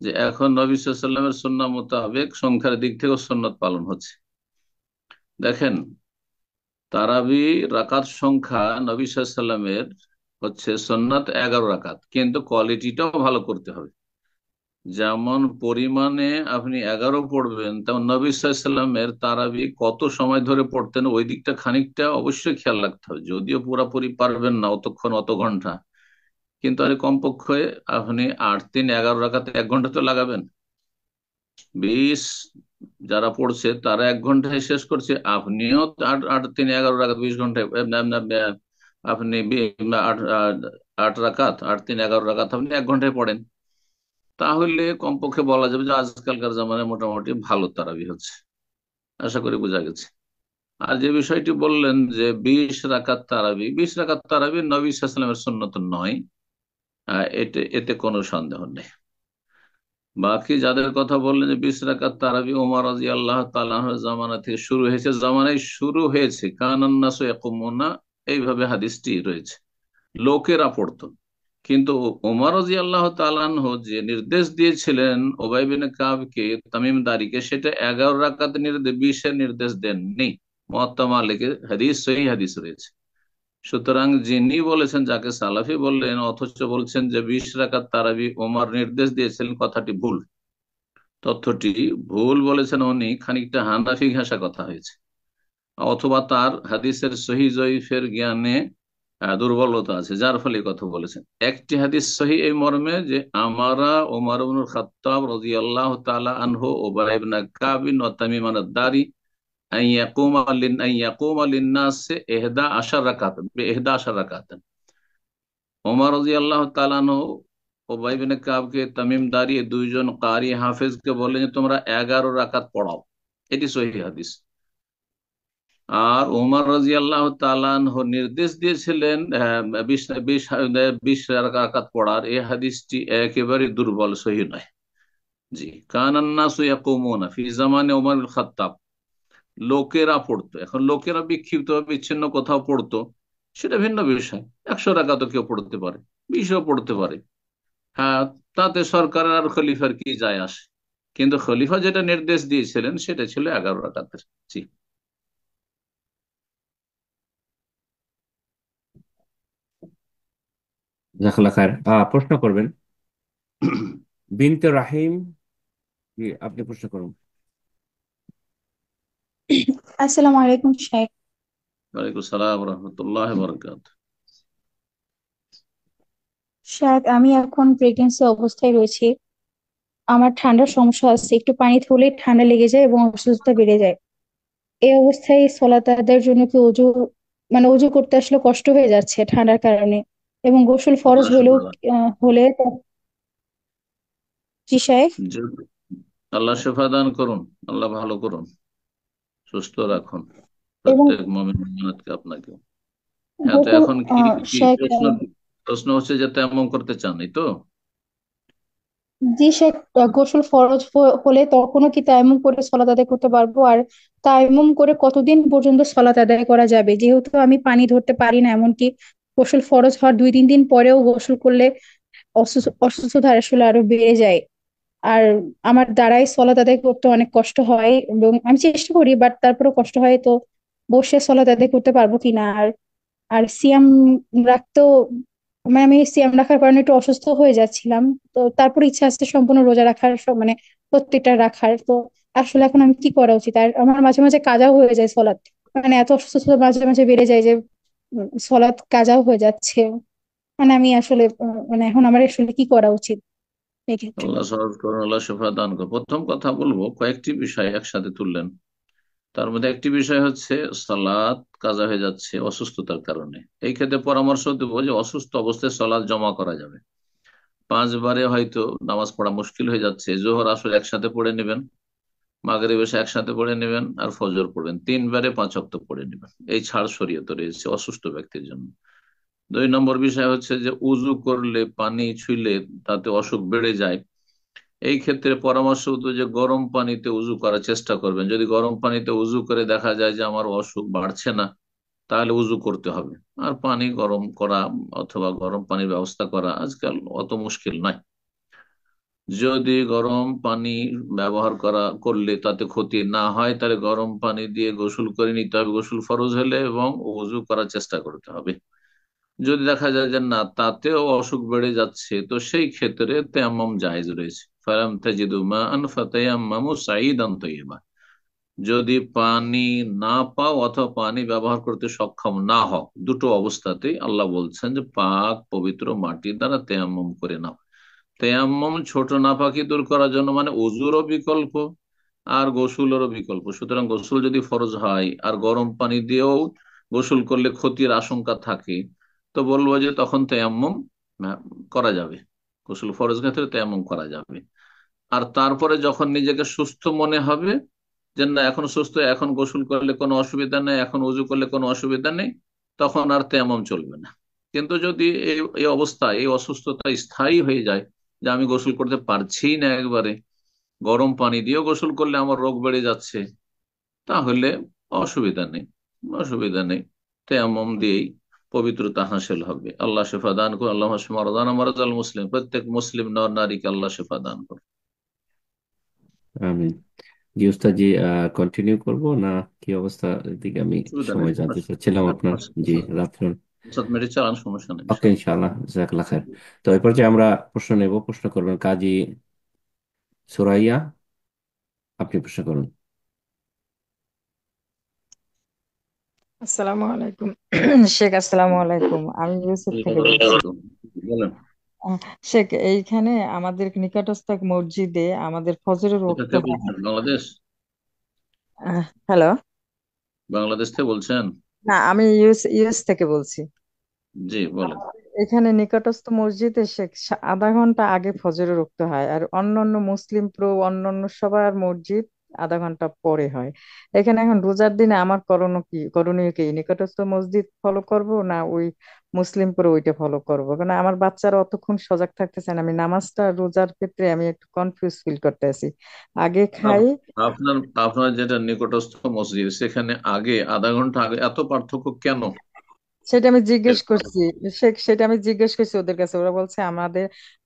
যে এখন নবী সাল্লাল্লাহু আলাইহি ওয়াসাল্লামের সুন্নাহ মোতাবেক সংখ্যার দিক থেকেও সুন্নত পালন হচ্ছে। দেখেন, তারাবি রাকাত সংখ্যা নবী সাল্লাল্লাহু আলাইহি ওয়াসাল্লামের হচ্ছে সুন্নাত 11 রাকাত, কিন্তু কোয়ালিটিটাও ভালো করতে হবে। যেমন পরিমাণে আপনি 11 পড়বেন, তেমন নবী সাল্লাল্লাহু আলাইহি ওয়াসাল্লামের তারাবি কত সময় ধরে পড়তেন ওই দিকটা খানিকটা অবশ্যই খেয়াল রাখতে হবে। যদিও পুরাপুরি পারবেন না অতক্ষণ অত ঘন্টা, কিন্তু আরে কমপক্ষে আপনি 8-3-11 রাকাতে 1 ঘন্টা তো লাগাবেন। 20 যারা পড়ছে তারা 1 ঘন্টায় শেষ করছে, আপনিও 8-8-3-11 রাকাত 20 ঘন্টায় আপনি 8 রাকাত 8-3-11 রাকাত আপনি 1 ঘন্টায় পড়েন। তাহলে কমপক্ষে বলা যাবে যে আজকালকার জামানায় মোটামুটি ভালো তারাবি হচ্ছে। আশা করি বোঝা গেছে। আর যে বিষয়টি বললেন যে 20 রাকাত তারাবি, 20 রাকাত তারাবি নবী সাল্লাল্লাহু আলাইহি ওয়াসাল্লামের সুন্নত নয়, এতে কোনো সন্দেহ নেই। বাকি যাদের কথা বললেন যে 20 রাকাত তারাবি ওমর রাদিয়াল্লাহু তাআলা আনহুর জামানা থেকে শুরু হয়েছে, জামানায় শুরু হয়েছে, কানান নাসু ইয়াকুমুনা, এইভাবে হাদিসটি রয়েছে, লোকেরা পড়তো। কিন্তু ওমর রাদিয়াল্লাহু তাআলা আনহু যে নির্দেশ দিয়েছিলেন উবাই বিন কাবকে, তামিম দারিকে, সেটা 11 রাকাত নির্দেশ, 20-এর নির্দেশ দেননি। মুয়াত্তা মালিকের হাদিস, সহিহ হাদিস রয়েছে। সুতরাং যিনি বলেছেন, যাকে সালাফি বললেন, অথচ বলছেন যে 20 রাকাত তারাবি ওমর নির্দেশ দিয়েছিলেন, কথাটি ভুল। তথ্যটি ভুল বলেছেন উনি, খানিকটা হানাফি ঘেঁষা কথা হয়েছে, অথবা তার হাদিসের সহি জয়ীফের জ্ঞানে দুর্বলতা আছে, যার ফলে এই কথা বলেছেন। একটি হাদিস সহি এই মর্মে যে আমারা ওমর ইবনুল খাত্তাব রাদিয়াল্লাহু তাআলা আনহু উবাই ইবনে কাব ওয়া তামিম আদ-দারি আন ইয়াকুমা লিন-নাস 11 রাকাত, 11 রাকাত। ওমর রাদিয়াল্লাহু তাআলা আনহু উবাই বিন কাবকে, তামিম দারি, এই দুইজন কারি হাফেজকে বললেন যে তোমরা 11 রাকাত পড়াও। এটি সহিহ হাদিস। আর ওমর রাদিয়াল্লাহু তাআলা আনহু নির্দেশ দিয়েছিলেন 20 রাকাত পড়ার, এই হাদিসটি একেবারে দুর্বল, সহিহ নয়। জি, কানান নাসু ইয়াকুমুনা ফি জামানে ওমর বিন খাত্তাব, লোকেরা পড়তো। এখন লোকেরা বিক্ষিপ্ত বা বিচ্ছিন্ন কোথাও পড়তো, সেটা ভিন্ন বিষয়। 100 রাকাতও কেউ পড়তে পারে, 20ও পড়তে পারে। হ্যাঁ, তাতে সরকার আর খলিফার কি যায় আসে, কিন্তু খলিফা যেটা নির্দেশ দিয়েছিলেন সেটা ছিল 11 রাকাতের। জি। জাজাকাল্লাহ খায়ের। প্রশ্ন করবেন বিনতে রাহিম, জি, আপনি প্রশ্ন করুন। আসসালামু আলাইকুম শেখ। ওয়ালাইকুম সালাম রহমতুল্লাহ বরকাত। শেখ, আমি এখন প্রেগনেন্সি অবস্থায় রয়েছি। আমার ঠান্ডার সমস্যা আছে, একটু পানি হলেই ঠান্ডা লেগে যায় এবং অসুস্থতা বেড়ে যায়। এই অবস্থায় সলাত আদায়ের জন্য কি অজু করতে আসলে কষ্ট হয়ে যাচ্ছে ঠান্ডার কারণে, এবং গোসল ফরজ আল্লাহ হলেও শুফা জি শেখ। আল্লাহ শেফা দান করুন, আল্লাহ ভালো করুন, সুস্থ রাখুন। এবং প্রত্যেক মুমিন মুমিনাতকে আপনাকে। হ্যাঁ, তো গোসল এখন কি কি শেখ প্রশ্ন? প্রশ্ন হচ্ছে যে তেমন করতে চান, এই তো? জি শেখ, গোসল ফরজ হলে তখনও কি তায়াম্মুম করে সলাত আদায় করতে পারবো? আর তায়াম্মুম করে কতদিন পর্যন্ত সলাত আদায় করা যাবে? যেহেতু আমি পানি ধরতে পারি না, এমনকি গোসল ফরজ হওয়ার 2-3 দিন পরেও গোসল করলে অসুস্থতা আসলে আরো বেড়ে যায়। আর আমার দ্বারাই সলাত আদায় করতে অনেক কষ্ট হয় এবং আমি চেষ্টা করি, বাট তারপরেও কষ্ট হয়। তো বসে সলাত আদায় করতে পারবো কিনা? আর আর সিয়াম রাখতেও, মানে আমি সিয়াম রাখার কারণে একটু অসুস্থ হয়ে যাচ্ছিলাম। তো তারপর ইচ্ছা আছে সম্পূর্ণ রোজা রাখার, সব মানে প্রত্যেকটা রাখার। তো আসলে এখন আমি কি করা উচিত? আর আমার মাঝে মাঝে কাজাও হয়ে যায় সলাৎ, মানে এত অসুস্থতা মাঝে মাঝে বেড়ে যায় যে সলাৎ কাজাও হয়ে যাচ্ছে। মানে আমি আসলে মানে এখন আমার আসলে কি করা উচিত এক্ষেত্রে? আল্লাহ সহজ করুন, আল্লাহ শেফা দান করুন। প্রথম কথা বলবো, কয়েকটি বিষয় একসাথে তুললেন। তার মধ্যে একটি বিষয় হচ্ছে সালাত কাজা হয়ে যাচ্ছে অসুস্থতার কারণে। এই ক্ষেত্রে পরামর্শ দেবো যে অসুস্থ অবস্থায় সালাত জমা করা যাবে। 5 বারে হয়তো নামাজ পড়া মুশকিল হয়ে যাচ্ছে, জোহর আসর একসাথে পড়ে নেবেন, মাগরিব এশা একসাথে পড়ে নেবেন, আর ফজর পড়বেন। 3 বারে 5 ওয়াক্ত পড়ে নেবেন। এই ছাড় শরীয়তে রয়েছে অসুস্থ ব্যক্তির জন্য। 2 নম্বর বিষয় হচ্ছে যে উজু করলে পানি ছুঁলে তাতে অসুখ বেড়ে যায়। এই ক্ষেত্রে পরামর্শ হতো যে গরম পানিতে উজু করার চেষ্টা করবেন। যদি গরম পানিতে উজু করে দেখা যায় যে আমার অসুখ বাড়ছে না, তাহলে উজু করতে হবে। আর পানি গরম করা অথবা গরম পানির ব্যবস্থা করা আজকাল অত মুশকিল নয়। যদি গরম পানি ব্যবহার করলে তাতে ক্ষতি না হয়, তাহলে গরম পানি দিয়ে গোসল করে নিতে হবে গোসল ফরজ হলে, এবং উজু করার চেষ্টা করতে হবে। যদি দেখা যায় যে না, তাতেও অসুখ বেড়ে যাচ্ছে, তো সেই ক্ষেত্রে তায়াম্মুম জায়েজ রয়েছে। ফালাম তাজিদু মাআন ফাতায়াম্মামু সাঈদান তাইয়্যিবা। যদি পানি না পাও অথবা পানি ব্যবহার করতে সক্ষম না হও, দুটো অবস্থাতেই আল্লাহ বলছেন যে পাক পবিত্র মাটি দ্বারা তায়াম্মুম করে নাও। তায়াম্মুম ছোট নাপাকি দূর করার জন্য, মানে ওযুরও বিকল্প আর গোসলেরও বিকল্প। সুতরাং গোসল যদি ফরজ হয় আর গরম পানি দিয়েও গোসল করলে ক্ষতির আশঙ্কা থাকে, তো বলবো যে তখন তায়াম্মুম আহ, করা যাবে। গোসল ফরজ ক্ষেত্রে তায়াম্মুম করা যাবে। আর তারপরে যখন নিজেকে সুস্থ মনে হবে, যে না এখন সুস্থ, এখন গোসল করলে কোনো অসুবিধা নেই, এখন উজু করলে কোনো অসুবিধা নেই, তখন আর তায়াম্মুম চলবে না। কিন্তু যদি এই এই অবস্থা, এই অসুস্থতা স্থায়ী হয়ে যায়, যে আমি গোসল করতে পারছি না, একবারে গরম পানি দিয়েও গোসল করলে আমার রোগ বেড়ে যাচ্ছে, তাহলে অসুবিধা নেই, অসুবিধা নেই। তায়াম্মুম দিয়েই পবিত্রতা হাসিল হবে। আল্লাহ শেফা দান করুন। আল্লাহ মারদানা মারাদাল মুসলিম, প্রত্যেক মুসলিম নর নারীকে আল্লাহ শেফা দান করুন। আমিন। জি উস্তাদ, জি কন্টিনিউ করব না কি অবস্থা? এদিকে আমি অসুবিধা নেই, সময় জানতে চাচ্ছিলাম আপনার। জি রাত্র। 5 মিনিট চালান, সমস্যা নেই ওকে ইনশাআল্লাহ। ইনশাআল্লাহ, জাযাকাল্লাহ খায়ের। তো এরপর যে আমরা প্রশ্ন নেব, প্রশ্ন করবেন কাজী সুরাইয়া। আপনি প্রশ্ন করুন। আসসালামু আলাইকুম। শেখ, আসসালামু আলাইকুম। আমি ইউসুফ থেকে বলছি। বলেন। আহ, শেখ, এইখানে আমাদের নিকটস্থ এক মসজিদে আমাদের ফজরের কোথা ওয়াক্ত থেকে হয়। বলছেন? বাংলাদেশ? হ্যালো। বাংলাদেশ থেকে বলছেন? না, আমি ইউএস থেকে বলছি। জি বলেন। এখানে নিকটস্থ মসজিদে শেখ আধা ঘন্টা আগে ফজরের ওয়াক্ত হয়, আর অন্যান্য মুসলিম অন্যান্য সবার মসজিদ আধা ঘন্টা পরে হয়। এখানে এখন রোজার দিনে আমার করণীয় কি? নিকটস্থ মসজিদ ফলো করব, না ওই মুসলিম পুরো ওইটা ফলো করব? কারণ আমার বাচ্চারা অতক্ষণ সজাগ থাকতেছে না। আমি নামাজটা রোজার ক্ষেত্রে আমি একটু কনফিউজ ফিল করতেছি। আগে খাই। আপ- আপনার আপনার যেটা নিকটস্থ মসজিদ, সেখানে আগে আধা ঘন্টা আগে এত পার্থক্য কেন? সেটা আমি জিজ্ঞেস করছি। সেটা আমি জিজ্ঞেস করছি ওদের কাছে, ওরা বলছে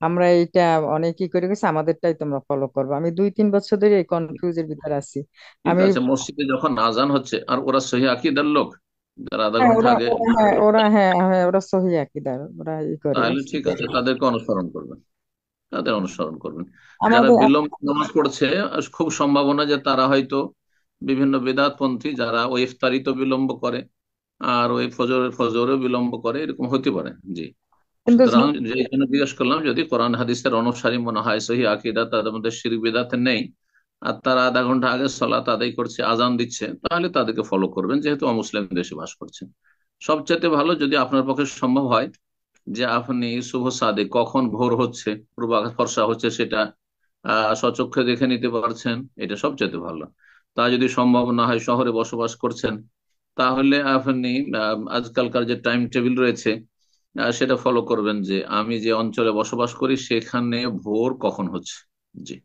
আমরা এইটা অনেক কি করে গেছি, আমাদেরটাই তোমরা ফলো করবো। আমি 2-3 বছর ধরে এই কনফিউজের ভিতরে আছি। ঠিক আমি আছে, মসজিদে যখন আজান হচ্ছে আর ওরা সহি আকীদার লোক, যারা আধা হ্যাঁ, ঘন্টা ওরা আগে, ওরা সহি আকীদার, ওরা ই করে। তাহলে ঠিক আছে, তাদেরকে অনুসরণ করবেন, তাদের অনুসরণ করবেন। যারা আমাদের বিলম্ব নামাজ পড়ছে, খুব সম্ভাবনা যে তারা হয়তো বিভিন্ন বেদাতপন্থী, যারা ওই ইফতারিত বিলম্ব করে আর ওই ফজরেও বিলম্ব করে, এরকম হতে পারে। জি। কিন্তু সুতরাং যে জন্য জিজ্ঞেস করলাম, যদি কোরআন হাদিসের অনুসারী মনে হয়, সহি আকীদা, তাদের মধ্যে শিরক বিদআত নেই, আর তারা আধা ঘন্টা আগে সালাত আদায় করছে, আজান দিচ্ছে, তাহলে তাদেরকে ফলো করবেন, যেহেতু অমুসলিম দেশে বাস করছেন। সবচেয়ে ভালো যদি আপনার পক্ষে সম্ভব হয় যে আপনি শুভ সাদে, কখন ভোর হচ্ছে, পূর্ব আকাশ ফর্সা হচ্ছে, সেটা স্বচক্ষে দেখে নিতে পারছেন, এটা সবচেয়ে ভালো। তা যদি সম্ভব না হয়, শহরে বসবাস করছেন, তাহলে আপনি আজকালকার যে টাইম টেবিল রয়েছে সেটা ফলো করবেন, যে আমি যে অঞ্চলে বসবাস করি সেখানে ভোর কখন হচ্ছে। জি।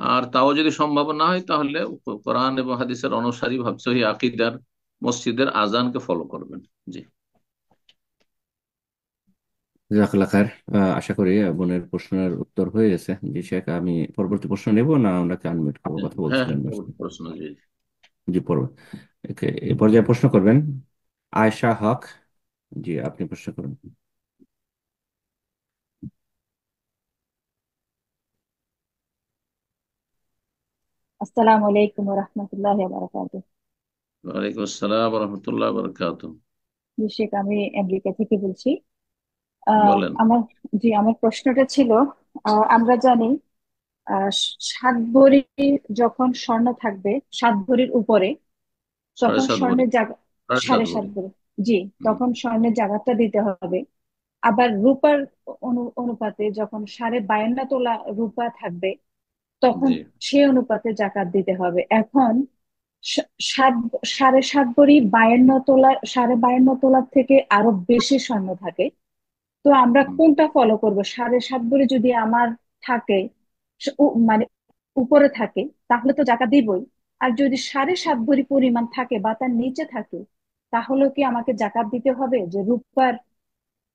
আর তাও যদি সম্ভব না হয় তাহলে কোরআন এবং হাদিসের অনুসারী সহি আকীদার মসজিদের আজানকে ফলো করবেন। জি। জাজাকাল্লাহ খায়ের। আশা করি বোনের প্রশ্নের উত্তর হয়ে গেছে। জি শেখ, আমি পরবর্তী প্রশ্ন নেব না ওনাকে আনমিউট করবো? কথা হ্যাঁ বলছিলেন হ্যাঁ, আমার সাথে। প্রশ্ন। জি। জি পড়ব। এই পর্যায়ে প্রশ্ন করবেন আয়েশা হক। জি, আপনি প্রশ্ন করুন। আসসালামু আলাইকুম ওয়া রাহমাতুল্লাহি ওয়া বারাকাতুহু। ওয়ালাইকুম আসসালাম রহমতুল্লাহ বরকাত। জি শেখ, আমি আমেরিকা থেকে বলছি। বলেন। আমার আমার প্রশ্নটা ছিল, আমরা জানি 7 ভরি যখন স্বর্ণ থাকবে 7 ভরির উপরে, তখন 7.5 ভরি। স্বর্ণের জায়গা, 7.5 ভরি। সাড়ে 7 ভরি, জি, হুম, তখন স্বর্ণের জায়গাটা দিতে হবে। আবার রূপার অনুপাতে যখন 52.5 তোলা রূপা থাকবে, তখন জি। সে অনুপাতে জাকাত দিতে হবে। এখন স- সাত 7.5 ভরি 52 তোলা, 52.5 তোলার থেকে আরো বেশি স্বর্ণ থাকে। তো আমরা হুম, কোনটা ফলো করব? 7.5 ভরি যদি আমার থাকে, মানে উপরে থাকে, তাহলে তো জাকাত দিবই। আর যদি 7.5 ভরি পরিমাণ থাকে বা তার নিচে থাকে, তাহলে কি আমাকে জাকাত দিতে হবে, যে রূপার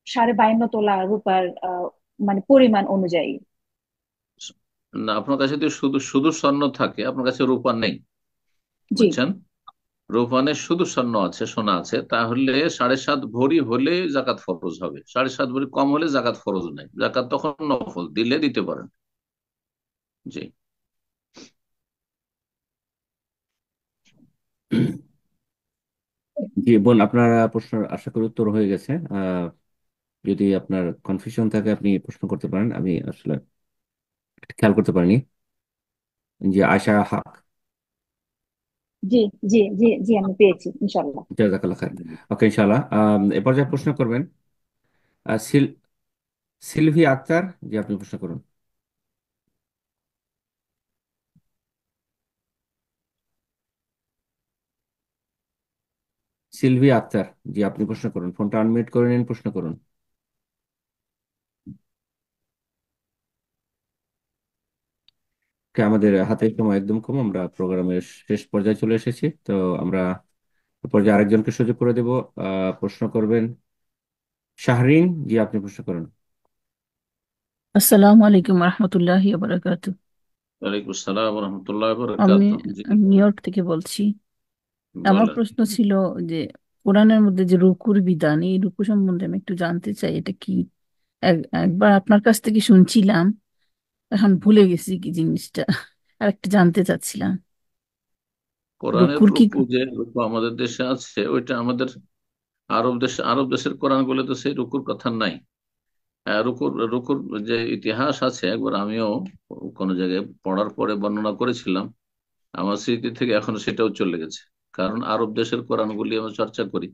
52.5 তোলা রূপার মানে পরিমাণ অনুযায়ী? না, আপনার কাছে যদি শুধু শুধু স্বর্ণ থাকে, আপনার কাছে রূপা নেই, জি। বুঝছেন? রূপানে শুধু স্বর্ণ আছে, সোনা আছে, তাহলে 7.5 ভরি হলে জাকাত ফরজ হবে। 7.5 ভরি কম হলে জাকাত ফরজ নাই, জাকাত তখন নফল, দিলে দিতে পারেন। জি। জি বোন, আপনার প্রশ্ন আশা করি উত্তর হয়ে গেছে। যদি আপনার কনফিউশন থাকে আপনি প্রশ্ন করতে পারেন, আমি আসলে খেয়াল করতে পারিনি। যে আয়শা হক। জি জি জি জি, আমি পেয়েছি ইনশাল্লাহ। জাজাকাল্লাহ খায়ের। ওকে, ইনশাআল্লাহ। এ পর্যায়ে প্রশ্ন করবেন আহ, সিল সিলভি আক্তার। জি, আপনি প্রশ্ন করুন। সিলভি আক্তার। জি, আপনি প্রশ্ন করুন। ফোনটা আনমিউট করে নিন, প্রশ্ন করুন। আমাদের হাতে সময় একদম কম, আমরা প্রোগ্রামের শেষ পর্যায়ে চলে এসেছি। তো আমরা এ পর্যায়ে আরেকজনকে সুযোগ করে দেব। প্রশ্ন করবেন শাহরিন। জি, আপনি প্রশ্ন করুন। আসসালামু আলাইকুম রহমতুল্লাহি বারাকাতু। ওয়ালাইকুম আসসালাম রহমতুল্লাহ আমি বরকাত। জি, নিউ বলেন। ইয়র্ক থেকে বলছি। আমার বলেন। প্রশ্ন ছিল যে কোরআনের মধ্যে যে রুকুর বিধান, এই রুকু সম্বন্ধে আমি একটু জানতে চাই, এটা কি? একবার আপনার কাছ থেকে শুনছিলাম, এখন ভুলে গেছি কি জিনিসটা, আর একটু জানতে চাচ্ছিলাম কোরআনের রুকুর কি। রুকু, যে রুকু আমাদের দেশে আছে, ওইটা আমাদের আরব দেশের কোরআন গুলো তো সেই রুকুর কথা নাই। রুকুর রুকুর যে ইতিহাস আছে, একবার আমিও কোনো জায়গায় পড়ার পরে বর্ণনা করেছিলাম, আমার স্মৃতি থেকে এখনো সেটাও চলে গেছে। কারণ আরব দেশের কোরআনগুলি আমরা চর্চা করি,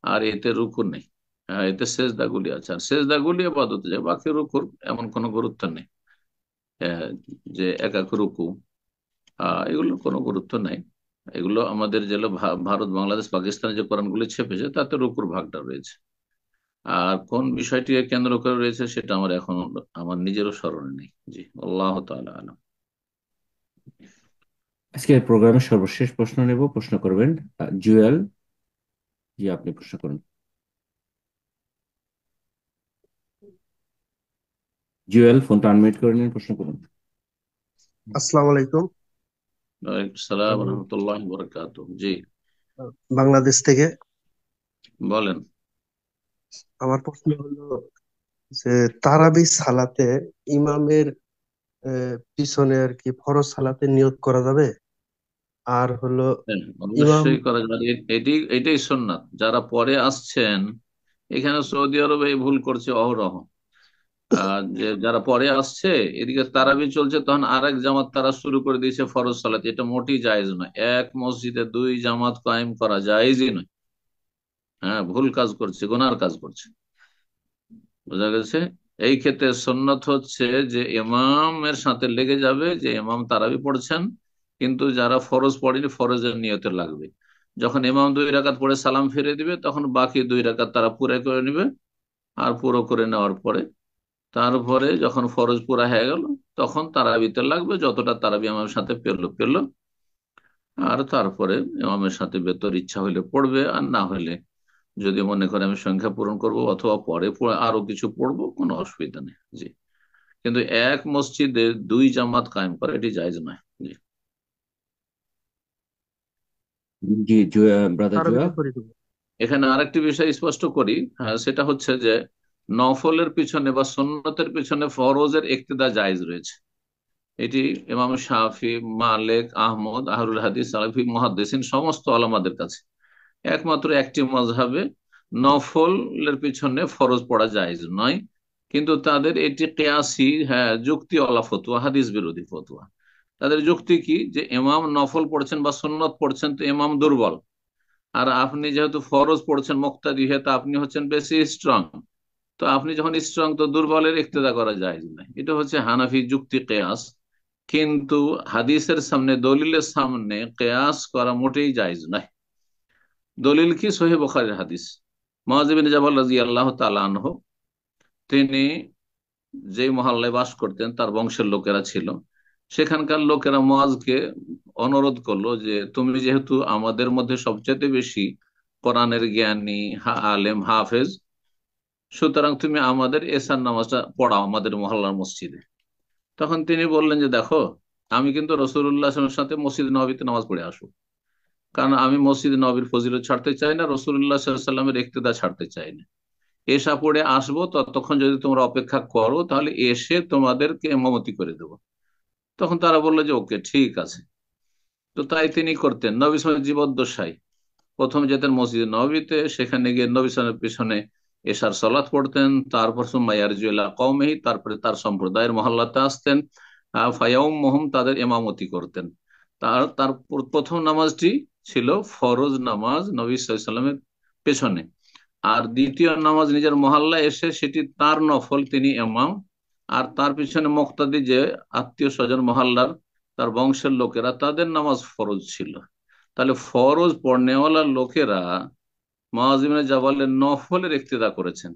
আর এতে রুকু নেই। হ্যাঁ, এতে সেজদাগুলি আছে, আর সেজদাগুলি আপাতত যায়, বাকি রুকুর এমন কোনো গুরুত্ব নেই। আহ, যে একাক রুকু, এগুলোর কোনো গুরুত্ব নাই। এগুলো আমাদের যেগুলো ভারত, বাংলাদেশ, পাকিস্তানে যে কোরআনগুলি ছেপেছে তাতে রুকুর ভাগটা রয়েছে। আর কোন বিষয়টিকে কেন্দ্র করে রয়েছে সেটা আমার এখন আমার নিজেরও স্মরণে নেই। জি, আল্লাহ তাআলা আলাম। আজকে প্রোগ্রামের সর্বশেষ প্রশ্ন নেব, প্রশ্ন করবেন জুয়েল। জি, আপনি প্রশ্ন করুন। জুয়েল, ফোনটা আনমিউট করে নিন, প্রশ্ন করুন। আসসালামু আলাইকুম। ওয়ালাইকুম সালাম আমি রহমতুল্লাহ বরকাত। জি, বাংলাদেশ থেকে। বলেন। আমার প্রশ্ন হলো যে তারাবি সালাতে ইমামের পিছনে আর কি ফরজ সালাতে নিয়ত করা যাবে? আর হলো হ্যাঁ, ইমাম। অবশ্যই করা যাবে। এটাই সুন্নাত। যারা পরে আসছেন, এখানে সৌদি আরবে এই ভুল করছে অহরহ। যে যারা পরে আসছে, এদিকে তারাবি চলছে, তখন আরেক জামাত তারা শুরু করে দিয়েছে ফরজ সালাত। এটা মোটেই জায়েজ নয়। এক মসজিদে দুই জামাত কায়েম করা জায়েজই নয়। হ্যাঁ, ভুল কাজ করছে, গুনার কাজ করছে। বোঝা গেছে? এই ক্ষেত্রে সুন্নত হচ্ছে যে ইমামের সাথে লেগে যাবে, যে ইমাম তারাবি পড়ছেন, কিন্তু যারা ফরজ পড়েনি ফরজের নিয়তে লাগবে। যখন ইমাম 2 রাকাত পড়ে সালাম ফিরে দিবে তখন বাকি 2 রাকাত তারা পুরো করে নেবে। আর পুরো করে নেওয়ার পরে তারপরে যখন ফরজ পুরা হয়ে গেল তখন তারাবিতে লাগবে, যতটা তারাবি আমার সাথে পেলো। আর তারপরে ইমামের সাথে বেতর ইচ্ছা হলে পড়বে, আর না হলে যদি মনে করে আমি সংখ্যা পূরণ করব অথবা পরে আরো কিছু পড়বো, কোনো অসুবিধা নেই। জি, কিন্তু এক মসজিদে 2 জামাত কায়েম করা এটি জায়েজ নয়। জি। জি, ব্রাদার তারাবিটা জুয়া। করে দেবো। এখানে আরেকটি বিষয় স্পষ্ট করি, সেটা হচ্ছে যে নফলের পিছনে বা সুন্নতের পিছনে ফরজের ইক্তেদা জায়েজ রয়েছে। এটি ইমাম শাফি, মালিক, আহমদ, আহলুল হাদিস, সালাফি, মুহাদ্দিসিন সমস্ত আলেমাদের কাছে একমাত্র একটি মাযহাবে নফলের পিছনে ফরজ পড়া জায়েজ নয়। কিন্তু তাদের এটি কিয়াসি, যুক্তিওয়ালা ফতোয়া, হাদিস বিরোধী ফতোয়া। তাদের যুক্তি কি, যে ইমাম নফল পড়ছেন বা সুন্নত পড়ছেন তো ইমাম দুর্বল, আর আপনি যেহেতু ফরজ পড়ছেন মুক্তাদি হয়ে, তা আপনি হচ্ছেন বেশি স্ট্রং। তো আপনি যখন স্ট্রং, তো দুর্বলের ইক্তেদা করা যায় না। এটা হচ্ছে হানাফি যুক্তি কেয়াস। কিন্তু হাদিসের সামনে, দলিলের সামনে কেয়াস করা মোটেই জায়েজ নয়। দলিল কি? সহিহ বুখারীর হাদিস। মুআয বিন জাবাল রাদিয়াল্লাহু তাআলা আনহু, তিনি যে মহল্লায় বাস করতেন তার বংশের লোকেরা ছিল। সেখানকার লোকেরা মুআযকে অনুরোধ করলো যে তুমি যেহেতু আমাদের মধ্যে সবচেয়ে বেশি কোরআনের জ্ঞানী, আলেম, হাফেজ, সুতরাং তুমি আমাদের এশার নামাজটা পড়াও আমাদের মহল্লার মসজিদে। তখন তিনি বললেন যে দেখো, আমি কিন্তু রাসূলুল্লাহ সাল্লাল্লাহু আলাইহি ওয়াসাল্লামের সাথে মসজিদ নববীতে নামাজ পড়ে আসবো, কারণ আমি মসজিদ নববীর ফজিলত ছাড়তে চাই না, রাসূলুল্লাহ সাল্লাল্লাহু আলাইহি ওয়াসাল্লামের ইক্তেদা ছাড়তে চাই না। এশা পড়ে আসবো, ততক্ষণ যদি তোমরা অপেক্ষা করো তাহলে এসে তোমাদেরকে ইমামতি করে দেবো। তখন তারা বললো যে ওকে, ঠিক আছে। তো তাই তিনি করতেন নবী সাল্লাল্লাহু আলাইহি ওয়াসাল্লামের জীবদ্দশায়। প্রথম যেতেন মসজিদ নববীতে, সেখানে গিয়ে নবী সাল্লাল্লাহু আলাইহি ওয়াসাল্লামের পিছনে এশার সালাত পড়তেন। তারপর সুম্মা ইয়ারজু ইলা কওমিহি, তারপরে তার সম্প্রদায়ের মহল্লাতে আসতেন। ফায়াউম্মুহুম, তাদের ইমামতি করতেন। তার প্রথম নামাজটি ছিল ফরজ নামাজ নবী সাল্লাল্লাহু আলাইহি ওয়াসাল্লামের পেছনে। আর দ্বিতীয় নামাজ নিজের মহল্লায় এসে, সেটি তার নফল, তিনি ইমাম। আর তার পিছনে মুক্তাদি, যে আত্মীয় স্বজন মহল্লার তার বংশের লোকেরা, তাদের নামাজ ফরজ ছিল। তাহলে ফরজ পড়নেওয়ালা লোকেরা মুআয ইবনে জাবালের নফলের ইক্তেদা করেছেন।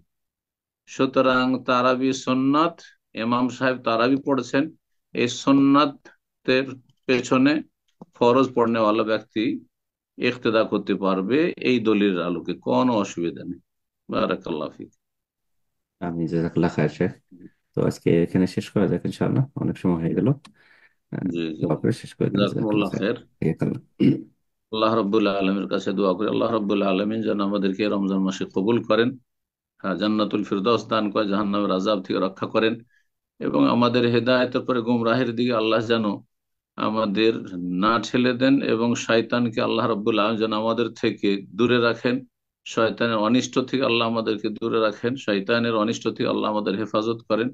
সুতরাং তারাবি সুন্নাত, ইমাম সাহেব তারাবি পড়ছেন, এই সুন্নাতের পেছনে ফরজ পড়নেওয়ালা ব্যক্তি ইক্তেদা করতে পারবে, এই দলিলের আলোকে কোনো অসুবিধা নেই। বারাকাল্লাহু ফিক। আমি জাযাকাল্লাহ খায়ের শেখ। তো আজকে এখানে শেষ করা যাক ইনশাআল্লাহ, অনেক সময় হয়ে গেল। জি জি, দোয়া করে শেষ করে দিন। জাযাকুমুল্লাহ খায়ের। আল্লাহ রাব্বুল আলামিনের কাছে দোয়া করি, আল্লাহ রাব্বুল আলামিন যেন আমাদেরকে রমজান মাসে কবুল করেন, জান্নাতুল ফিরদৌস দান করে, জাহান্নামের আযাব থেকে রক্ষা করেন, এবং আমাদের হেদায়েতের পরে গুমরাহের দিকে আল্লাহ যেন আমাদের না ঠেলে দেন, এবং শয়তানকে আল্লাহ রাব্বুল আলামিন যেন আমাদের থেকে দূরে রাখেন। শয়তানের অনিষ্ট থেকে আল্লাহ আমাদেরকে দূরে রাখেন, শয়তানের অনিষ্ট থেকে আল্লাহ আমাদের হেফাজত করেন।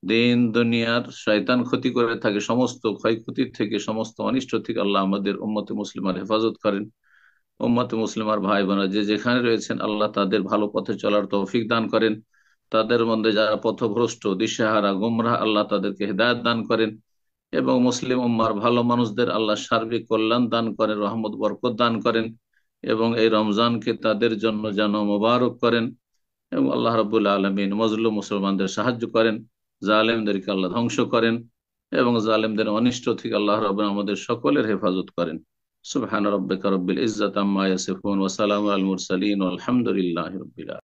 দিন দুনিয়ার শয়তান ক্ষতি করে থাকে, সমস্ত ক্ষয়ক্ষতি থেকে, সমস্ত অনিষ্ট থেকে আল্লাহ আমাদের উম্মতে মুসলিমার হেফাজত করেন। উম্মতে মুসলিমার ভাই বোনেরা যে যেখানে রয়েছেন, আল্লাহ তাদের ভালো পথে চলার তৌফিক দান করেন। তাদের মধ্যে যারা পথভ্রষ্ট, দিশেহারা, গুমরাহ, আল্লাহ তাদেরকে হেদায়েত দান করেন, এবং মুসলিম উম্মার ভালো মানুষদের আল্লাহ সার্বিক কল্যাণ দান করেন, রহমত বরকত দান করেন, এবং এই রমজানকে তাদের জন্য যেন মোবারক করেন। এবং আল্লাহ রাব্বুল আলামিন মজলুম মুসলমানদের সাহায্য করেন, জালেমদেরকে আল্লাহ ধ্বংস করেন, এবং জালেমদের অনিষ্ট থেকে আল্লাহ রাব্বুল আমাদের সকলের হেফাজত করেন। সুবহান রাব্বিকা রাব্বিল ইজ্জাতি আম্মা ইয়াসিফুন ওয়া সালামুন আলাল মুরসালিন ওয়ালহামদুলিল্লাহি রাব্বিল আলামিন।